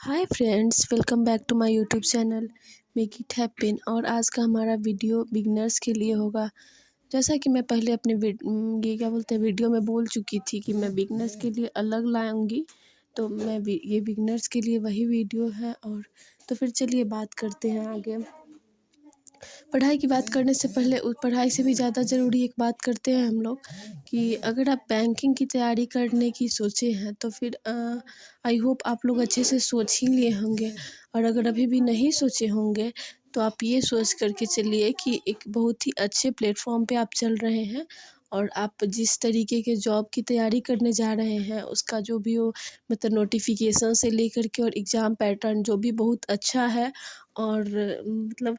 Hi friends, welcome back to my YouTube channel make it happen. और आज का हमारा वीडियो बिगनर्स के लिए होगा। जैसा कि मैं पहले अपने ये क्या बोलते हैं वीडियो में बोल चुकी थी कि मैं बिगनर्स के लिए अलग लाऊंगी, तो ये बिगनर्स के लिए वही वीडियो है। और तो फिर चलिए बात करते हैं आगे। पढ़ाई की बात करने से पहले पढ़ाई से भी ज़्यादा ज़रूरी एक बात करते हैं हम लोग कि अगर आप बैंकिंग की तैयारी करने की सोचे हैं तो फिर आई होप आप लोग अच्छे से सोच ही लिए होंगे। और अगर अभी भी नहीं सोचे होंगे तो आप ये सोच करके चलिए कि एक बहुत ही अच्छे प्लेटफॉर्म पे आप चल रहे हैं। और आप जिस तरीके के जॉब की तैयारी करने जा रहे हैं उसका जो भी हो, मतलब नोटिफिकेशन से लेकर के और एग्ज़ाम पैटर्न जो भी बहुत अच्छा है। और मतलब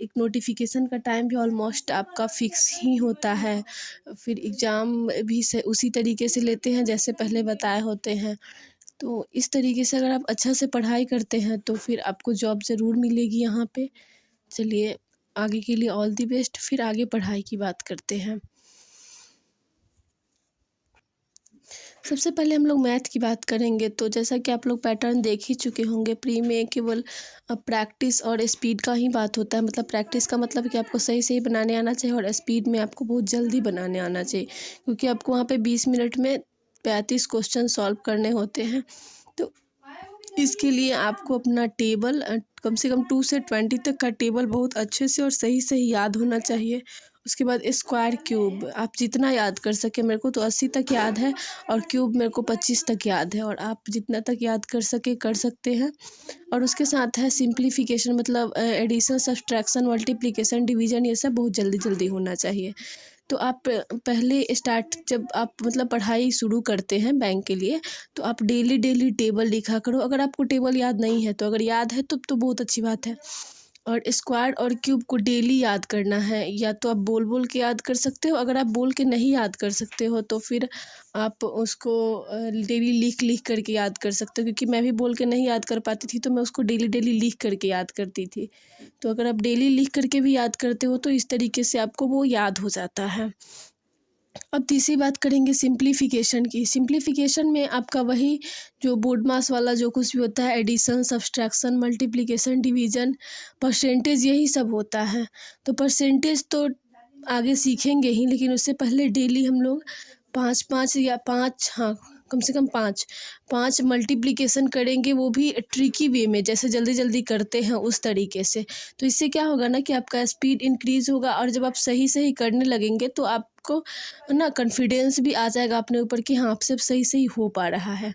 एक नोटिफिकेशन का टाइम भी ऑलमोस्ट आपका फ़िक्स ही होता है। फिर एग्ज़ाम भी से उसी तरीके से लेते हैं जैसे पहले बताए होते हैं। तो इस तरीके से अगर आप अच्छा से पढ़ाई करते हैं तो फिर आपको जॉब ज़रूर मिलेगी यहाँ पे। चलिए आगे के लिए ऑल दी बेस्ट। फिर आगे पढ़ाई की बात करते हैं। सबसे पहले हम लोग मैथ की बात करेंगे। तो जैसा कि आप लोग पैटर्न देख ही चुके होंगे, प्री में केवल प्रैक्टिस और स्पीड का ही बात होता है। मतलब प्रैक्टिस का मतलब कि आपको सही सही बनाने आना चाहिए और स्पीड में आपको बहुत जल्दी बनाने आना चाहिए, क्योंकि आपको वहाँ पे 20 मिनट में 35 क्वेश्चन सॉल्व करने होते हैं। तो इसके लिए आपको अपना टेबल कम से कम 2 से 20 तक का टेबल बहुत अच्छे से और सही सही याद होना चाहिए। उसके बाद स्क्वायर क्यूब आप जितना याद कर सके, मेरे को तो 80 तक याद है और क्यूब मेरे को 25 तक याद है, और आप जितना तक याद कर सके कर सकते हैं। और उसके साथ है सिंप्लीफिकेशन, मतलब एडिशन, सब्सट्रैक्शन, मल्टीप्लिकेशन, डिवीजन, ये सब बहुत जल्दी जल्दी होना चाहिए। तो आप पहले स्टार्ट जब आप मतलब पढ़ाई शुरू करते हैं बैंक के लिए, तो आप डेली डेली टेबल लिखा करो। अगर आपको टेबल याद नहीं है तो अगर याद है तो बहुत अच्छी बात है। और स्क्वायर और क्यूब को डेली याद करना है, या तो आप बोल बोल के याद कर सकते हो। अगर आप बोल के नहीं याद कर सकते हो तो फिर आप उसको डेली लिख लिख करके याद कर सकते हो, क्योंकि मैं भी बोल के नहीं याद कर पाती थी तो मैं उसको डेली डेली लिख करके याद करती थी। तो अगर आप डेली लिख करके भी याद करते हो तो इस तरीके से आपको वो याद हो जाता है। अब तीसरी बात करेंगे सिंप्लीफिकेशन की। सिंप्लीफिकेशन में आपका वही जो बोर्ड मास वाला जो कुछ भी होता है, addition, subtraction, multiplication, division, percentage, यही सब होता है। तो परसेंटेज तो आगे सीखेंगे ही, लेकिन उससे पहले डेली हम लोग 5-5 या 5, हाँ, कम से कम 5 मल्टीप्लिकेशन करेंगे, वो भी ट्रिकी वे में, जैसे जल्दी जल्दी करते हैं उस तरीके से। तो इससे क्या होगा ना कि आपका स्पीड इंक्रीज़ होगा, और जब आप सही सही करने लगेंगे तो आपको ना कॉन्फिडेंस भी आ जाएगा अपने ऊपर कि हाँ, आपसे सही सही हो पा रहा है।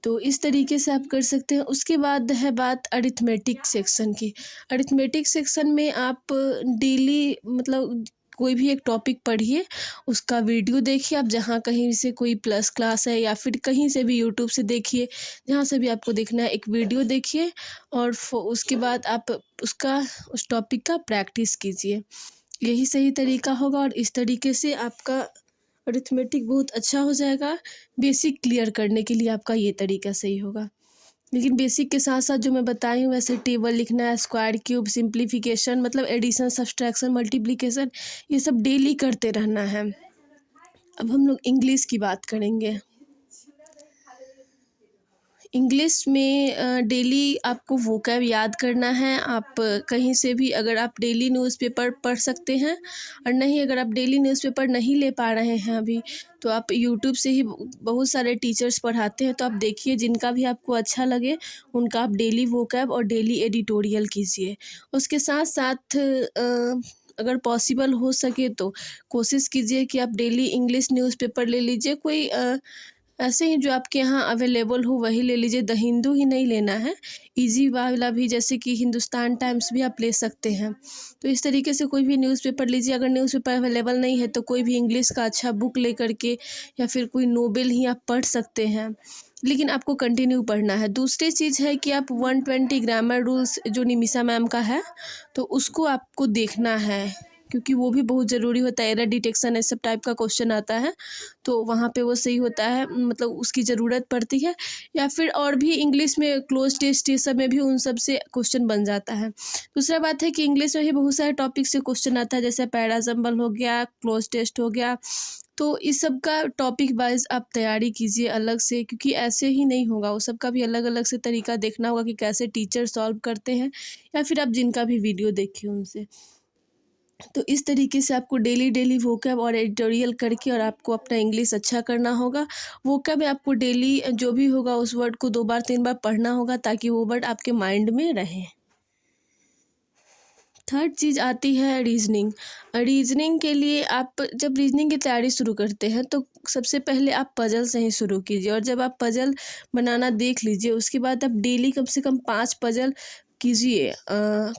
तो इस तरीके से आप कर सकते हैं। उसके बाद है बात अरिथमेटिक सेक्शन की। अरिथमेटिक सेक्शन में आप डेली मतलब कोई भी एक टॉपिक पढ़िए, उसका वीडियो देखिए। आप जहाँ कहीं से कोई प्लस क्लास है या फिर कहीं से भी यूट्यूब से देखिए, जहाँ से भी आपको देखना है एक वीडियो देखिए। और उसके बाद आप उस टॉपिक का प्रैक्टिस कीजिए। यही सही तरीका होगा और इस तरीके से आपका अरिथमेटिक बहुत अच्छा हो जाएगा। बेसिक क्लियर करने के लिए आपका ये तरीका सही होगा। लेकिन बेसिक के साथ साथ जो मैं बताई हूँ वैसे टेबल लिखना है, स्क्वायर क्यूब, सिंप्लीफिकेशन मतलब एडिशन, सब्सट्रैक्शन, मल्टीप्लिकेशन, ये सब डेली करते रहना है। अब हम लोग इंग्लिश की बात करेंगे। इंग्लिश में डेली आपको वोकैब याद करना है। आप कहीं से भी अगर आप डेली न्यूज़पेपर पढ़ सकते हैं, और नहीं अगर आप डेली न्यूज़पेपर नहीं ले पा रहे हैं अभी, तो आप यूट्यूब से ही बहुत सारे टीचर्स पढ़ाते हैं, तो आप देखिए जिनका भी आपको अच्छा लगे उनका आप डेली वोकैब और डेली एडिटोरियल कीजिए। उसके साथ साथ अगर पॉसिबल हो सके तो कोशिश कीजिए कि आप डेली इंग्लिश न्यूज़पेपर ले लीजिए। कोई ऐसे ही जो आपके यहाँ अवेलेबल हो वही ले लीजिए। द हिंदू ही नहीं लेना है, इजी वाला भी, जैसे कि हिंदुस्तान टाइम्स भी आप ले सकते हैं। तो इस तरीके से कोई भी न्यूज़पेपर लीजिए। अगर न्यूज़पेपर अवेलेबल नहीं है तो कोई भी इंग्लिश का अच्छा बुक ले करके या फिर कोई नोवेल ही आप पढ़ सकते हैं, लेकिन आपको कंटिन्यू पढ़ना है। दूसरी चीज़ है कि आप 120 ग्रामर रूल्स जो निमिषा मैम का है, तो उसको आपको देखना है, क्योंकि वो भी बहुत ज़रूरी होता है। एरर डिटेक्शन ये सब टाइप का क्वेश्चन आता है, तो वहाँ पे वो सही होता है, मतलब उसकी ज़रूरत पड़ती है। या फिर और भी इंग्लिश में क्लोज टेस्ट ये सब में भी उन सब से क्वेश्चन बन जाता है। दूसरा बात है कि इंग्लिश में भी बहुत सारे टॉपिक से क्वेश्चन आता है, जैसे पैराजम्बल हो गया, क्लोज टेस्ट हो गया, तो इस सब का टॉपिक वाइज आप तैयारी कीजिए अलग से, क्योंकि ऐसे ही नहीं होगा, वो सबका भी अलग अलग से तरीका देखना होगा कि कैसे टीचर सॉल्व करते हैं, या फिर आप जिनका भी वीडियो देखें उनसे। तो इस तरीके से आपको डेली डेली वोकैब और एडिटोरियल करके और आपको अपना इंग्लिश अच्छा करना होगा। वोकैब में आपको डेली जो भी होगा उस वर्ड को 2 बार 3 बार पढ़ना होगा, ताकि वो वर्ड आपके माइंड में रहे। थर्ड चीज़ आती है रीजनिंग। रीजनिंग के लिए आप जब रीजनिंग की तैयारी शुरू करते हैं तो सबसे पहले आप पजल से ही शुरू कीजिए, और जब आप पजल बनाना देख लीजिए उसके बाद आप डेली कम से कम 5 पजल कीजिए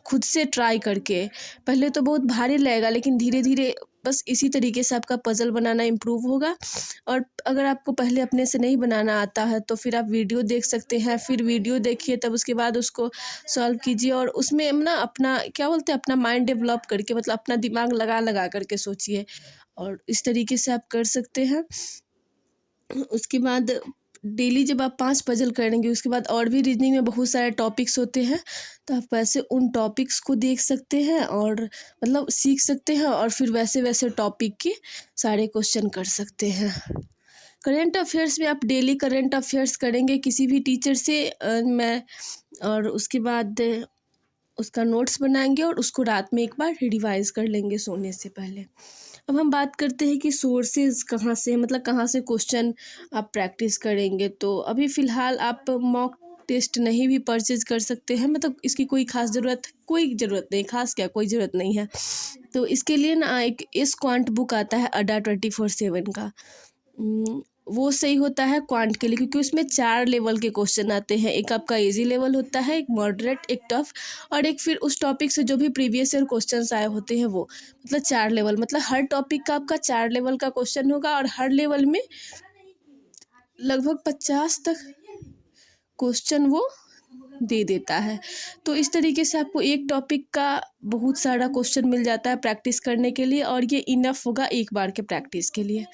खुद से ट्राई करके। पहले तो बहुत भारी लगेगा, लेकिन धीरे धीरे बस इसी तरीके से आपका पजल बनाना इम्प्रूव होगा। और अगर आपको पहले अपने से नहीं बनाना आता है तो फिर आप वीडियो देख सकते हैं, फिर वीडियो देखिए तब उसके बाद उसको सॉल्व कीजिए, और उसमें ना अपना क्या बोलते हैं अपना माइंड डेवलप करके, मतलब अपना दिमाग लगा लगा करके सोचिए, और इस तरीके से आप कर सकते हैं। उसके बाद डेली जब आप 5 पजल करेंगे उसके बाद और भी रीजनिंग में बहुत सारे टॉपिक्स होते हैं, तो आप वैसे उन टॉपिक्स को देख सकते हैं और मतलब सीख सकते हैं, और फिर वैसे वैसे टॉपिक के सारे क्वेश्चन कर सकते हैं। करंट अफेयर्स में आप डेली करंट अफेयर्स करेंगे किसी भी टीचर से मैं, और उसके बाद उसका नोट्स बनाएंगे और उसको रात में एक बार रिवाइज कर लेंगे सोने से पहले। अब हम बात करते हैं कि सोर्सेज कहाँ से, मतलब कहाँ से क्वेश्चन आप प्रैक्टिस करेंगे। तो अभी फ़िलहाल आप मॉक टेस्ट नहीं भी परचेज कर सकते हैं, मतलब इसकी कोई ख़ास कोई ज़रूरत नहीं, ख़ास क्या कोई ज़रूरत नहीं है। तो इसके लिए ना एक एस क्वांट बुक आता है अड्डा 24/7 का, वो सही होता है क्वांट के लिए, क्योंकि उसमें 4 लेवल के क्वेश्चन आते हैं। एक आपका इजी लेवल होता है, एक मॉडरेट, एक टफ, और एक फिर उस टॉपिक से जो भी प्रीवियस ईयर क्वेश्चंस आए होते हैं वो, मतलब 4 लेवल, मतलब हर टॉपिक का आपका 4 लेवल का क्वेश्चन होगा, और हर लेवल में लगभग 50 तक क्वेश्चन वो दे देता है। तो इस तरीके से आपको एक टॉपिक का बहुत सारा क्वेश्चन मिल जाता है प्रैक्टिस करने के लिए, और ये इनफ होगा एक बार के प्रैक्टिस के लिए।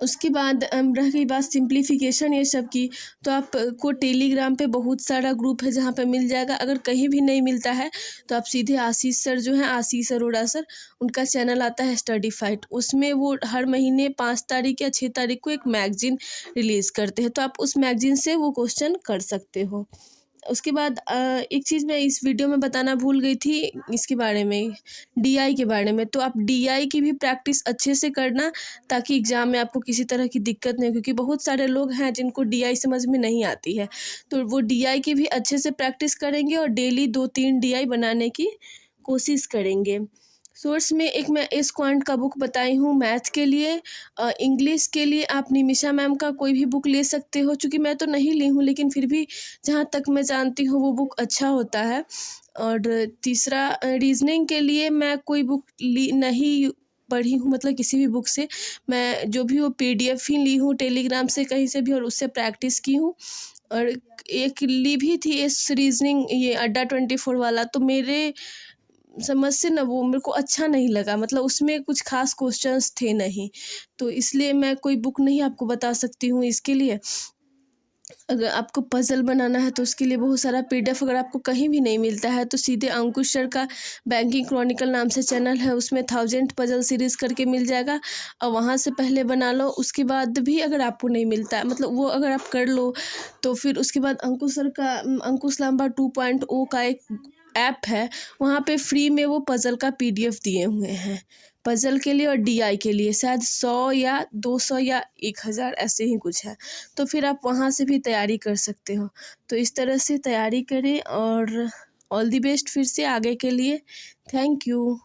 उसके बाद रह गई बात सिंप्लीफिकेशन ये सब की, तो आपको टेलीग्राम पे बहुत सारा ग्रुप है जहाँ पे मिल जाएगा। अगर कहीं भी नहीं मिलता है तो आप सीधे आशीष सर जो हैं, आशीष अरोड़ा सर, उनका चैनल आता है स्टडी फाइट, उसमें वो हर महीने 5 तारीख या 6 तारीख को एक मैगजीन रिलीज़ करते हैं, तो आप उस मैगजीन से वो क्वेश्चन कर सकते हो। उसके बाद एक चीज़ मैं इस वीडियो में बताना भूल गई थी, इसके बारे में, डीआई के बारे में। तो आप डीआई की भी प्रैक्टिस अच्छे से करना, ताकि एग्ज़ाम में आपको किसी तरह की दिक्कत नहीं हो, क्योंकि बहुत सारे लोग हैं जिनको डीआई समझ में नहीं आती है। तो वो डीआई की भी अच्छे से प्रैक्टिस करेंगे और डेली 2-3 डीआई बनाने की कोशिश करेंगे। सोर्स में एक मैं एस क्वांट का बुक बताई हूँ मैथ के लिए। इंग्लिश के लिए आप निमिषा मैम का कोई भी बुक ले सकते हो, चूँकि मैं तो नहीं ली हूँ, लेकिन फिर भी जहाँ तक मैं जानती हूँ वो बुक अच्छा होता है। और तीसरा रीजनिंग के लिए मैं कोई बुक नहीं पढ़ी हूँ, मतलब किसी भी बुक से, मैं जो भी वो पीडीएफ ही ली हूँ टेलीग्राम से कहीं से भी, और उससे प्रैक्टिस की हूँ। और एक ली भी थी इस रीजनिंग, ये अड्डा 24 वाला, तो मेरे समझ से ना वो मेरे को अच्छा नहीं लगा, मतलब उसमें कुछ खास क्वेश्चंस थे नहीं, तो इसलिए मैं कोई बुक नहीं आपको बता सकती हूँ इसके लिए। अगर आपको पज़ल बनाना है तो उसके लिए बहुत सारा पीडीएफ अगर आपको कहीं भी नहीं मिलता है तो सीधे अंकुश सर का बैंकिंग क्रॉनिकल नाम से चैनल है, उसमें 1000 पज़ल सीरीज़ करके मिल जाएगा, और वहाँ से पहले बना लो। उसके बाद भी अगर आपको नहीं मिलता है, मतलब वो अगर आप कर लो, तो फिर उसके बाद अंकुश सर का अंकुश लांबा 2.0 का एक ऐप है, वहाँ पे फ्री में वो पज़ल का पीडीएफ दिए हुए हैं, पज़ल के लिए और डीआई के लिए शायद 100 या 200 या 1000 ऐसे ही कुछ है। तो फिर आप वहाँ से भी तैयारी कर सकते हो। तो इस तरह से तैयारी करें, और ऑल द बेस्ट फिर से आगे के लिए। Thank you.